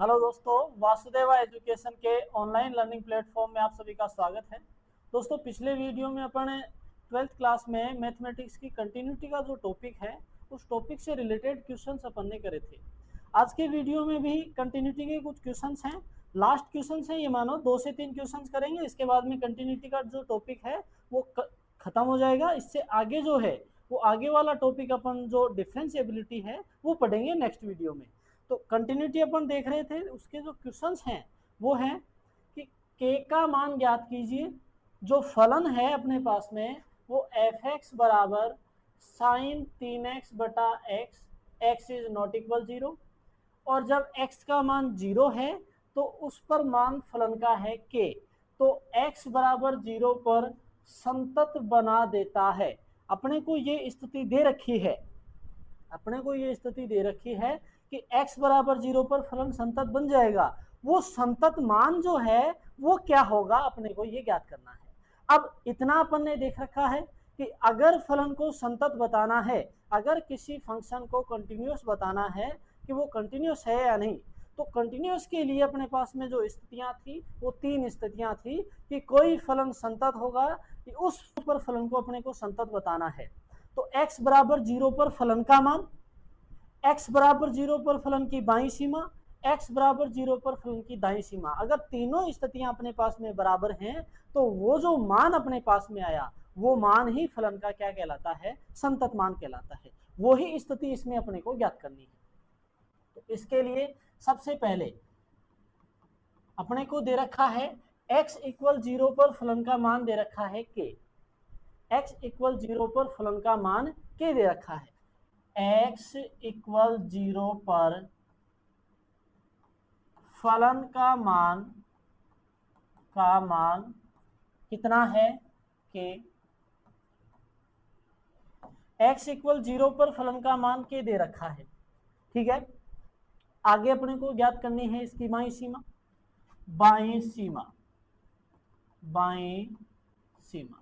Hello दोस्तों, Vasudeva education के online learning platform में आप सभी का स्वागत है। दोस्तों, पिछले वीडियो में अपन 12th क्लास में मैथमेटिक्स की कंटिन्यूटी का जो टॉपिक है उस टॉपिक से रिलेटेड क्वेश्चंस अपन ने करे थे। आज के वीडियो में भी कंटिन्यूटी के कुछ क्वेश्चंस हैं। लास्ट क्वेश्चंस हैं, ये मानो 2 से 3 क्वेश्चंस करेंगे, इसके बाद में कंटिन्यूटी का जो टॉपिक है वो खत्म हो जाएगा। इससे आगे जो है वो आगे वाला टॉपिक अपन जो डिफरेंशिएबिलिटी है वो पढ़ेंगे नेक्स्ट वीडियो में। तो कंटिन्यूटी अपन देख रहे थे, उसके जो क्वेश्चंस हैं वो हैं कि k का मान ज्ञात कीजिए। जो फलन है अपने पास में वो f(x) बराबर साइन 3x बटा x, x is not equal 0, और जब x का मान 0 है तो उस पर मान फलन का है k। तो x बराबर 0 पर संतत बना देता है। अपने को ये स्थिति दे रखी है, कि x बराबर 0 पर फलन संतत बन जाएगा। वो संतत मान जो है वो क्या होगा, अपने को ये ज्ञात करना है। अब इतना अपन ने देख रखा है कि अगर फलन को संतत बताना है, अगर किसी फंक्शन को कंटिन्यूअस बताना है कि वो कंटिन्यूअस है या नहीं, तो कंटिन्यूअस के लिए अपने पास में जो स्थितियां थी वो 3 स्थितियां थी कि कोई फलन संतत होगा कि उस पर फलन को अपने को संतत बताना है। तो x बराबर 0 पर फलन का मान, x बराबर 0 पर फलन की बाईं सीमा, x बराबर 0 पर फलन की दाईं सीमा, अगर तीनों स्थितियां अपने पास में बराबर हैं तो वो जो मान अपने पास में आया वो मान ही फलन का क्या कहलाता है, संतत मान कहलाता है। वो ही स्थिति इसमें अपने को ज्ञात करनी है। तो इसके लिए सबसे पहले अपने को दे रखा है x इक्वल 0 पर फलन का मान दे रखा है k, x इक्वल 0 पर फलन का मान k दे रखा है। x इक्वल 0 पर फलन का मान कितना है, k। x इक्वल 0 पर फलन का मान k दे रखा है, ठीक है। आगे अपने को ज्ञात करनी है इसकी बाईं सीमा।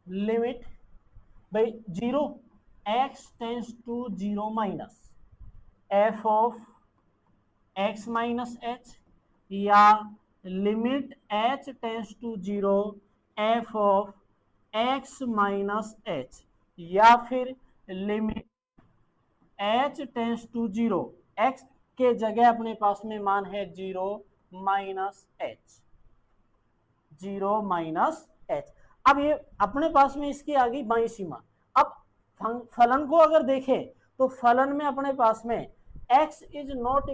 लिमिट भाई 0 x tends to 0 minus f of x minus h, या limit h tends to 0 f of x minus h, या फिर limit h tends to 0, x के जगह अपने पास में मान है 0 माइनस h। अब ये अपने पास में इसकी आ गई बाईं सीमा। अब फलन को अगर देखें तो फलन में अपने पास में x इज नॉट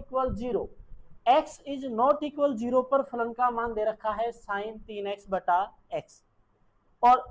इक्वल 0 पर फलन का मान दे रखा है साइन 3x बटा x, और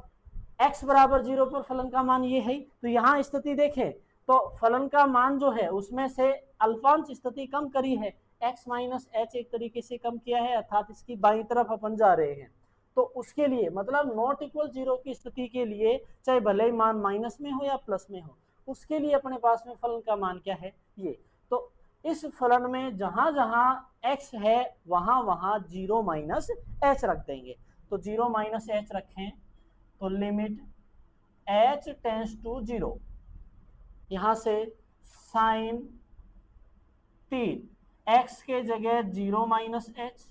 x बराबर 0 पर फलन का मान ये है। तो यहाँ स्थिति देखें तो फलन का मान जो है उसमें से अल्फांश स्थिति कम करी है, x माइनस h एक तरीके से कम किया है, अर्थात इसकी बाईं तरफ अपन जा रहे हैं। तो उसके लिए मतलब नॉट इक्वल 0 की स्थिति के लिए चाहे भले ही मान माइनस में हो या प्लस में हो, उसके लिए अपने पास में फलन का मान क्या है, ये। तो इस फलन में जहां जहां x है वहां वहां 0 माइनस h रख देंगे। तो 0 माइनस h रखें तो लिमिट h टेंस टू 0, यहां से साइन 3 x के जगह 0 माइनस h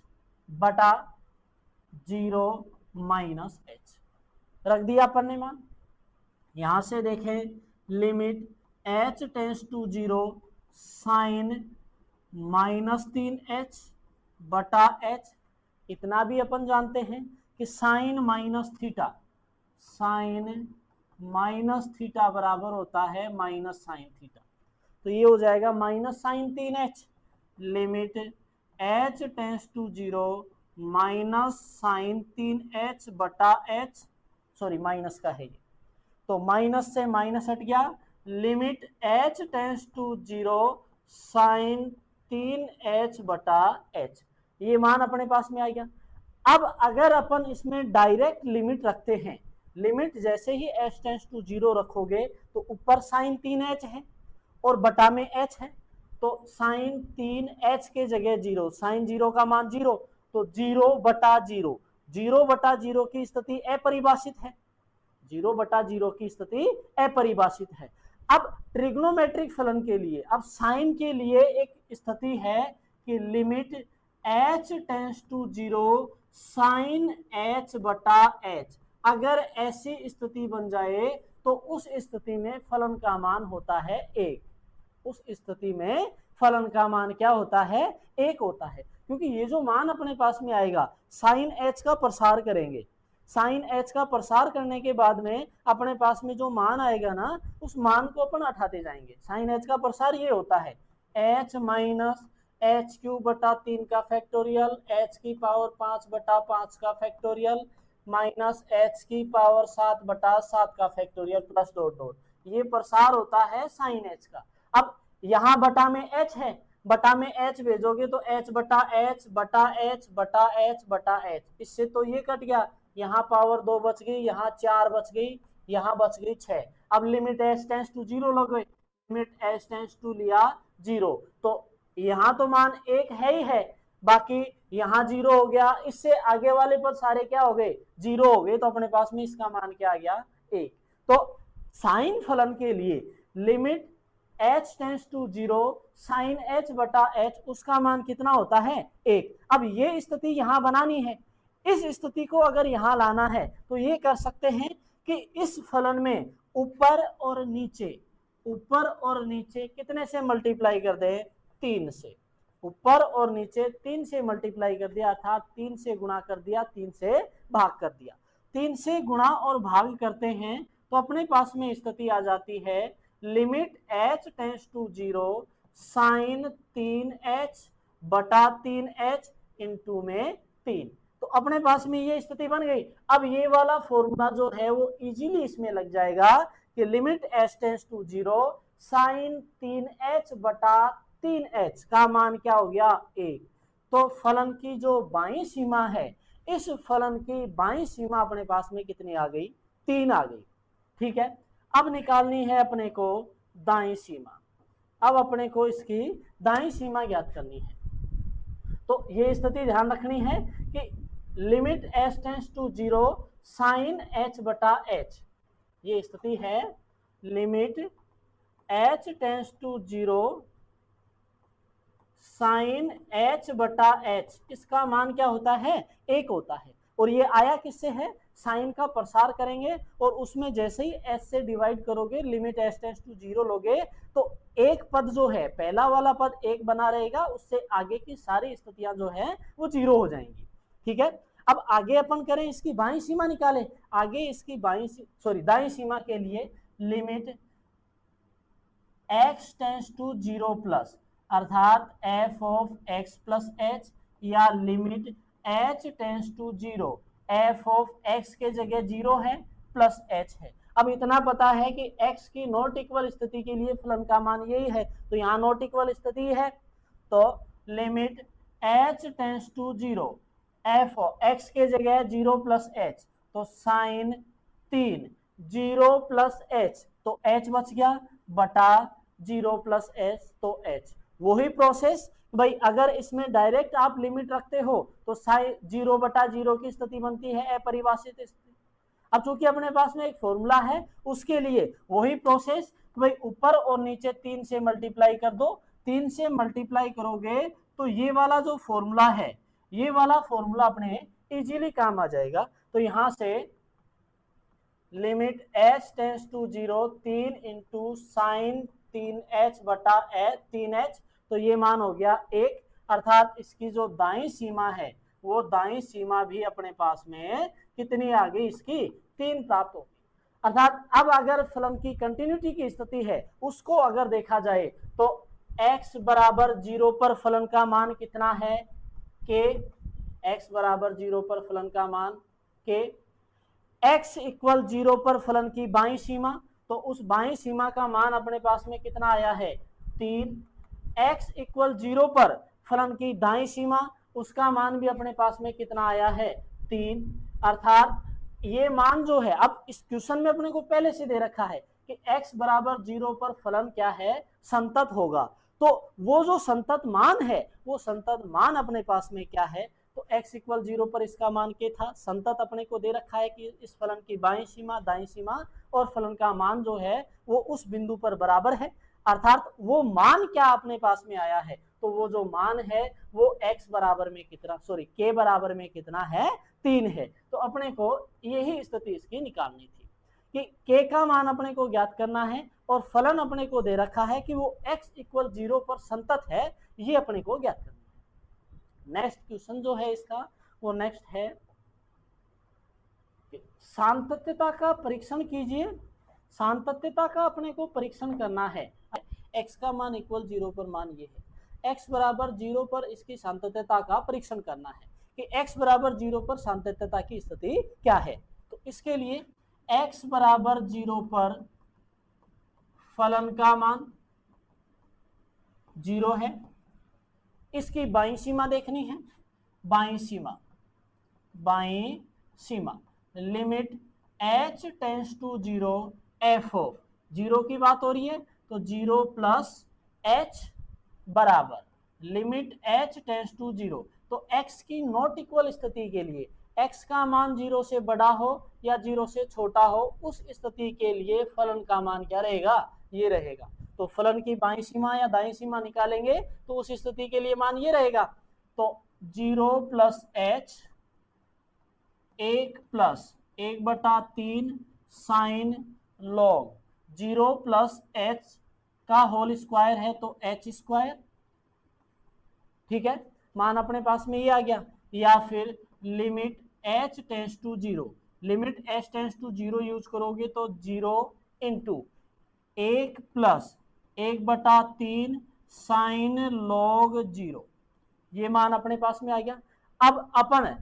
बटा 0 माइनस h रख दिया अपन ने मान। यहां से देखें limit h tends to 0 sine minus 3h बटा h। इतना भी अपन जानते हैं कि साइन माइनस थीटा बराबर होता है माइनस साइन थीटा। तो ये हो जाएगा minus sine 3h, limit h tends to 0 minus sine 3h बटा h, सॉरी माइनस का है ये, तो माइनस से माइनस हट गया, limit h tends to 0 sine 3h बटा h, ये मान अपने पास में आ गया। अब अगर अपन इसमें डायरेक्ट लिमिट रखते हैं, लिमिट जैसे ही h टेंस टू 0 रखोगे तो ऊपर साइन 3h है और बटा में h है, तो साइन 3h के जगह 0, साइन 0 का मान 0, तो 0 बटा 0 की स्थिति अपरिभाषित है, 0 बटा 0 की स्थिति अपरिभाषित है। अब ट्रिग्नोमेट्रिक फलन के लिए, अब साइन के लिए एक स्थिति है कि limit h tends to 0 sine h बटा h, अगर ऐसी स्थिति बन जाए तो उस स्थिति में फलन का मान होता है 1। उस स्थिति में फलन का मान क्या होता है? 1 होता है, क्योंकि ये जो मान अपने पास में आएगा साइन h का प्रसार करेंगे, साइन h का प्रसार करने के बाद में अपने पास में जो मान आएगा ना, उस मान को अपन हटाते जाएंगे। साइन h का प्रसार ये होता है h माइनस एच क्यूब बटा 3 का फैक्टोरियल, h की पावर 5 बटा 5 का फैक्टोरियल, माइनस h की पावर 7 बटा 7 का फैक्टोरियल, प्लस डॉट डॉट, ये प्रसार होता है साइन h का। अब यहाँ बटा में h है, बटा में h भेजोगे तो h बटा h बटा h बटा h बटा h, इससे तो ये कट गया, यहाँ पावर 2 बच गई, यहाँ 4 बच गई, यहाँ बच गई 6। अब लिमिट h टेंस टू 0 लोगे, लिमिट h टेंस टू लिया 0, तो यहाँ तो मान 1 है ही है, बाकी यहाँ 0 हो गया, इससे आगे वाले पद सारे क्या हो गए? 0 हो गए, तो अपने पास में इसका मान क्या आ गया? 1। तो साइन फलन के लिए limit h tends to 0 sine h बटा h, उसका मान कितना होता है? 1। अब ये स्थिति यहाँ बनानी है, इस स्थिति को अगर यहाँ लाना है तो ये कर सकते हैं कि इस फलन में ऊपर और नीचे कितने से मल्टीप्लाई कर दे? 3 से। ऊपर और नीचे 3 से मल्टीप्लाई कर दिया, अर्थात 3 से गुणा कर दिया, 3 से भाग कर दिया। 3 से गुणा और भाग करते हैं तो अपने पास में स्थिति आ जाती है limit h tends to 0 sine 3h बटा 3h इंटू में 3, तो अपने पास में ये स्थिति बन गई। अब ये वाला फॉर्मूला जो है वो इजीली इसमें लग जाएगा कि limit h tends to 0 sine 3h बटा 3h का मान क्या हो गया? 1। तो फलन की जो बाईं सीमा है, इस फलन की बाईं सीमा अपने पास में कितनी आ गई? 3 आ गई। ठीक है, अब निकालनी है अपने को दाईं सीमा। अब अपने को इसकी दाईं सीमा ज्ञात करनी है, तो ये स्थिति ध्यान रखनी है कि limit h tends to 0 sine h बटा h, ये स्थिति है limit h tends to 0 sine h बटा h, इसका मान क्या होता है? 1 होता है। और ये आया किससे है? साइन का प्रसार करेंगे और उसमें जैसे ही h से डिवाइड करोगे, लिमिट h टेंस टू 0 लोगे, तो एक पद जो है, पहला वाला पद 1 बना रहेगा, उससे आगे की सारी स्थितियां जो है वो 0 हो जाएंगी। ठीक है, अब आगे अपन करें, इसकी बाईं सीमा निकालें। आगे इसकी दाईं सीमा के लिए limit x tends to 0 plus, अर्थात f of x plus h, या limit h tends to 0 f of x के जगह 0 है प्लस h है। अब इतना पता है कि x की नॉट इक्वल स्थिति के लिए फलन का मान यही है, तो यहाँ नॉट इक्वल स्थिति है, तो limit h tends to 0 f of x के जगह 0 प्लस h, तो साइन 3 0 प्लस h, तो h बच गया बटा 0 प्लस h, तो h। वही प्रोसेस भाई, अगर इसमें डायरेक्ट आप लिमिट रखते हो तो साइन 0 बटा 0 की स्थिति बनती है अपरिभाषित स्थिति। अब चूंकि अपने पास में एक फॉर्मूला है, उसके लिए वही प्रोसेस, भाई ऊपर और नीचे 3 से मल्टीप्लाई कर दो। 3 से मल्टीप्लाई करोगे तो ये वाला जो फॉर्मूला है, ये वाला फॉर्मूला अपने इजीली काम आ जाएगा। तो यहां से limit h tends to 0 3 into sine 3h बटा 3h, तो ये मान हो गया 1, अर्थात इसकी जो दाईं सीमा है वो दाईं सीमा भी अपने पास में कितनी आ गई? इसकी 3 प्राप्त होगी। अर्थात अब अगर फलन की कंटिन्यूटी की स्थिति है, उसको अगर देखा जाए तो x बराबर 0 पर फलन का मान कितना है? k। x बराबर 0 पर फलन का मान k। x इक्वल 0 पर फलन की बाईं सीमा, तो उस बाईं सीमा का मान अपने पास में कितना आया है? 3। x इक्वल 0 पर फलन की दाईं सीमा, उसका मान भी अपने पास में कितना आया है? 3। अर्थात ये मान जो है, अब इस क्वेश्चन में अपने को पहले से दे रखा है कि x बराबर 0 पर फलन क्या है? संतत होगा। तो वो जो संतत मान है, वो संतत मान अपने पास में क्या है? तो x इक्वल 0 पर इसका मान क्या था? संतत अपने को दे रखा है कि इस फलन की बाईं सीमा, दाईं सीमा और फलन का मान जो है वो उस बिंदु पर बराबर है। अर्थात वो मान क्या अपने पास में आया है? तो वो जो मान है वो x बराबर में कितना, सॉरी k बराबर में कितना है, 3 है। तो अपने को यही स्थिति इसकी निकालनी थी कि k का मान अपने को ज्ञात करना है और फलन अपने को दे रखा है कि वो x = 0 पर संतत है, ये अपने को ज्ञात करना है। नेक्स्ट क्वेश्चन जो है इसका वो नेक्स्ट है, सातत्यता का परीक्षण कीजिए। सातत्यता का अपने को परीक्षण करना है, x का मान = 0 पर मान ये है, x बराबर 0 पर इसकी सातत्यता का परीक्षण करना है कि x बराबर 0 पर सातत्यता की स्थिति क्या है। तो इसके लिए x बराबर 0 पर फलन का मान 0 है, इसकी बाईं सीमा देखनी है, बाईं सीमा limit h tends to 0 f of 0 की बात हो रही है, तो 0 प्लस h बराबर लिमिट h टेंड्स टू 0। तो x की नॉट इक्वल स्थिति के लिए, x का मान 0 से बड़ा हो या 0 से छोटा हो, उस स्थिति के लिए फलन का मान क्या रहेगा, ये रहेगा। तो फलन की बाईं सीमा या दाईं सीमा निकालेंगे तो उस स्थिति के लिए मान ये रहेगा। तो 0 plus h 1 plus 1/3 sine log 0 plus h का होल स्क्वायर है तो h स्क्वायर, ठीक है, मान अपने पास में ये आ गया। या फिर limit h tends to 0, limit h tends to 0 use करोगे तो 0 इंटू 1 प्लस 1/3 साइन लॉग 0, ये मान अपने पास में आ गया। अब अपन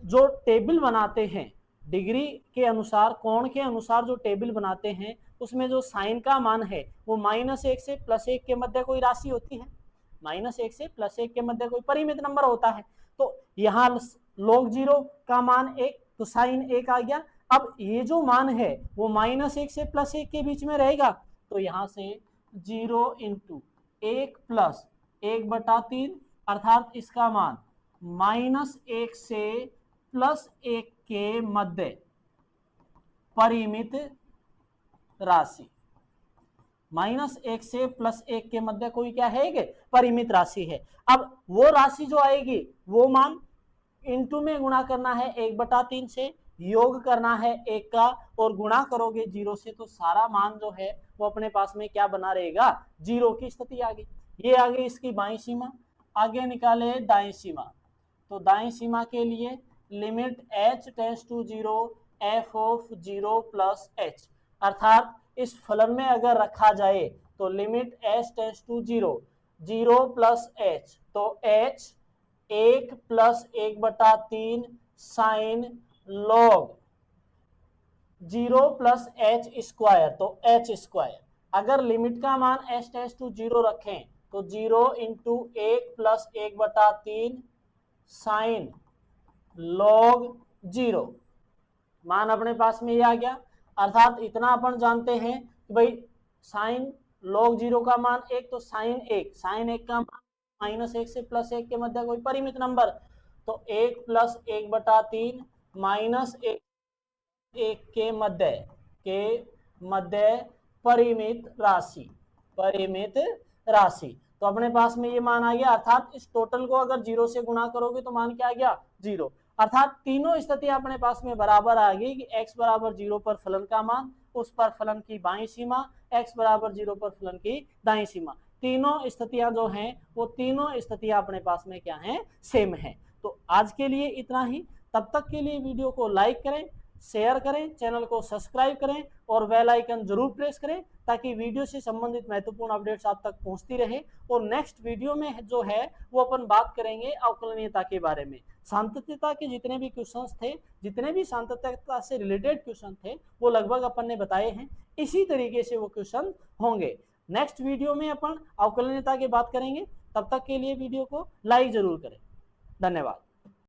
जो टेबल बनाते हैं डिग्री के अनुसार, कोण के अनुसार जो टेबल बनाते हैं, उसमें जो साइन का मान है वो -1 से +1 के मध्य कोई राशि होती है, -1 से +1 के मध्य कोई परिमित नंबर होता है। तो यहाँ log 0 का मान 1, तो साइन 1 आ गया। अब ये जो मान है वो -1 से +1 के बीच में रहेगा, तो यहाँ से 0 इंटू 1 प्लस 1/3 अर्थात इसका मान -1 से +1 के मध्य परिमित राशि, -1 से +1 के मध्य कोई क्या है, परिमित राशि है। अब वो राशि जो आएगी वो मान इंटू में गुणा करना है 1/3 से, योग करना है 1 का और गुणा करोगे 0 से, तो सारा मान जो है वो अपने पास में क्या बना रहेगा, 0 की स्थिति आ गई। ये आ गई इसकी बाईं सीमा। आगे निकाले दाईं सीमा, तो दाईं सीमा के लिए limit h tends to 0 f of 0 plus h, अर्थात इस फलन में अगर रखा जाए तो limit h tends to 0 plus h, तो h 1 plus 1/3 sine log 0 plus h square, तो h स्क्वायर। अगर लिमिट का मान h टेंड्स टू 0 रखें तो 0 इंटू 1 प्लस 1/3 साइन लॉग 0, मान अपने पास में ये आ गया। अर्थात इतना अपन जानते हैं कि भाई साइन log 0 का मान 1, तो साइन 1 का मान -1 से +1 के मध्य कोई परिमित नंबर, तो 1 प्लस 1/3 -1 के मध्य परिमित राशि। तो अपने पास में ये मान आ गया। अर्थात इस टोटल को अगर 0 से गुणा करोगे तो मान क्या आ गया, 0। अर्थात तीनों स्थितियां अपने पास में बराबर आ गई कि x बराबर 0 पर फलन का मान, उस पर फलन की बाईं सीमा, x बराबर 0 पर फलन की दाईं सीमा, तीनों स्थितियां जो हैं वो तीनों स्थितियां अपने पास में क्या हैं, सेम है। तो आज के लिए इतना ही। तब तक के लिए वीडियो को लाइक करें, शेयर करें, चैनल को सब्सक्राइब करें और बेल आइकन जरूर प्रेस करें ताकि वीडियो से संबंधित महत्वपूर्ण अपडेट्स आप तक पहुंचती रहे। और नेक्स्ट वीडियो में जो है वो अपन बात करेंगे अवकलनीयता के बारे में। सातत्यता के जितने भी क्वेश्चंस थे, जितने भी सातत्यता से रिलेटेड क्वेश्चन थे, वो लगभग अपन ने बताए हैं। इसी तरीके से वो क्वेश्चन होंगे। नेक्स्ट वीडियो में अपन अवकलनीयता की बात करेंगे। तब तक के लिए वीडियो को लाइक जरूर करें। धन्यवाद।